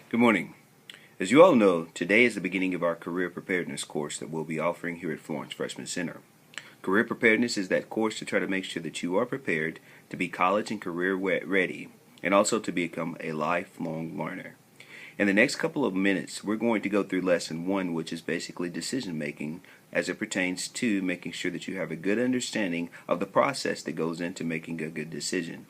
Good morning. As you all know, today is the beginning of our career preparedness course that we'll be offering here at Florence Freshman Center. Career preparedness is that course to try to make sure that you are prepared to be college and career ready and also to become a lifelong learner. In the next couple of minutes, we're going to go through lesson 1, which is basically decision making as it pertains to making sure that you have a good understanding of the process that goes into making a good decision.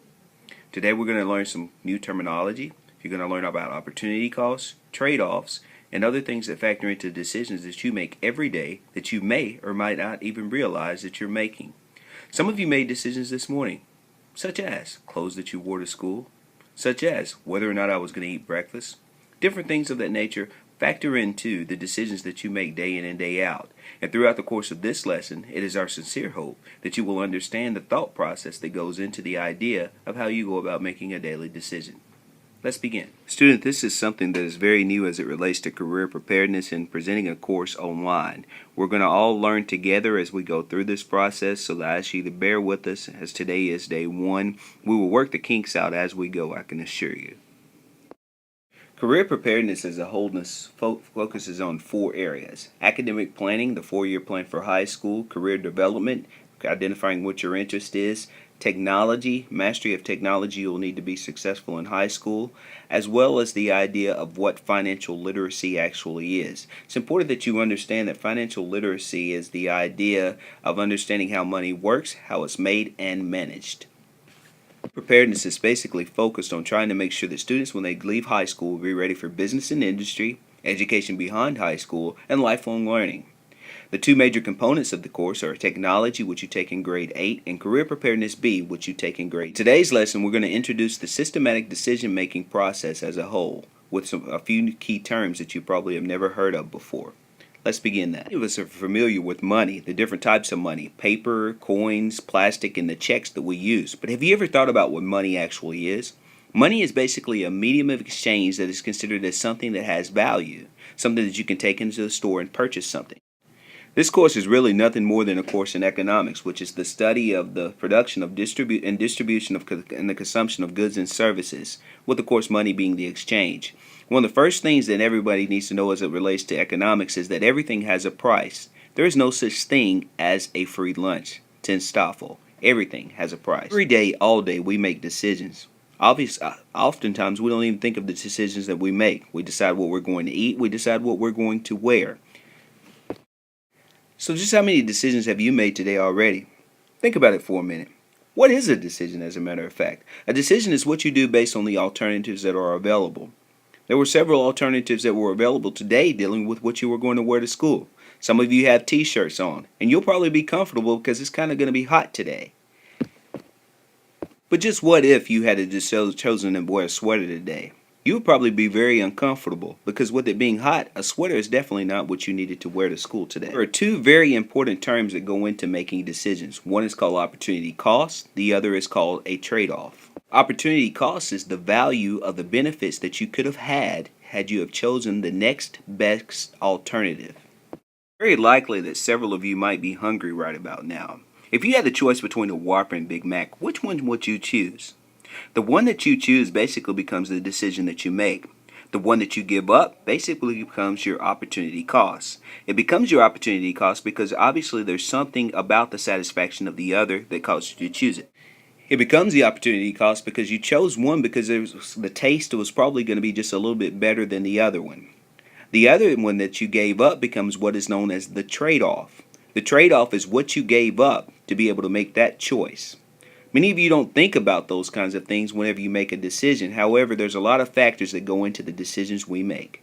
Today we're going to learn some new terminology. You're going to learn about opportunity costs, trade-offs, and other things that factor into decisions that you make every day that you may or might not even realize that you're making. Some of you made decisions this morning, such as clothes that you wore to school, such as whether or not I was going to eat breakfast. Different things of that nature factor into the decisions that you make day in and day out. And throughout the course of this lesson, it is our sincere hope that you will understand the thought process that goes into the idea of how you go about making a daily decision. Let's begin. Student, this is something that is very new as it relates to career preparedness and presenting a course online. We're going to all learn together as we go through this process, so I ask you to bear with us as today is day 1. We will work the kinks out as we go, I can assure you. Career preparedness as a whole focuses on 4 areas: academic planning, the 4-year plan for high school; career development, identifying what your interest is; technology, mastery of technology you'll need to be successful in high school, as well as the idea of what financial literacy actually is. It's important that you understand that financial literacy is the idea of understanding how money works, how it's made and managed. Preparedness is basically focused on trying to make sure that students, when they leave high school, will be ready for business and industry, education beyond high school, and lifelong learning. The 2 major components of the course are technology, which you take in grade 8, and career preparedness B, which you take in grade 10. Today's lesson, we're going to introduce the systematic decision-making process as a whole, with a few key terms that you probably have never heard of before. Let's begin that. Many of us are familiar with money, the different types of money: paper, coins, plastic, and the checks that we use. But have you ever thought about what money actually is? Money is basically a medium of exchange that is considered as something that has value, something that you can take into the store and purchase something. This course is really nothing more than a course in economics, which is the study of the production of distribution of and the consumption of goods and services, with of course money being the exchange. One of the first things that everybody needs to know as it relates to economics is that everything has a price. There is no such thing as a free lunch. Ten Stoffel. Everything has a price. Every day, all day, we make decisions. Oftentimes, we don't even think of the decisions that we make. We decide what we're going to eat. We decide what we're going to wear. So just how many decisions have you made today already? Think about it for a minute. What is a decision, as a matter of fact? A decision is what you do based on the alternatives that are available. There were several alternatives that were available today dealing with what you were going to wear to school. Some of you have t-shirts on, and you'll probably be comfortable because it's kind of going to be hot today. But just what if you had just chosen to wear a sweater today? You would probably be very uncomfortable because with it being hot, a sweater is definitely not what you needed to wear to school today. There are 2 very important terms that go into making decisions. One is called opportunity cost. The other is called a trade-off. Opportunity cost is the value of the benefits that you could have had you have chosen the next best alternative. Very likely that several of you might be hungry right about now. If you had the choice between a Whopper and Big Mac, which one would you choose? The one that you choose basically becomes the decision that you make. The one that you give up basically becomes your opportunity cost. It becomes your opportunity cost because obviously there's something about the satisfaction of the other that causes you to choose it. It becomes the opportunity cost because you chose one because the taste was probably going to be just a little bit better than the other one. The other one that you gave up becomes what is known as the trade-off. The trade-off is what you gave up to be able to make that choice. Many of you don't think about those kinds of things whenever you make a decision. However, there's a lot of factors that go into the decisions we make.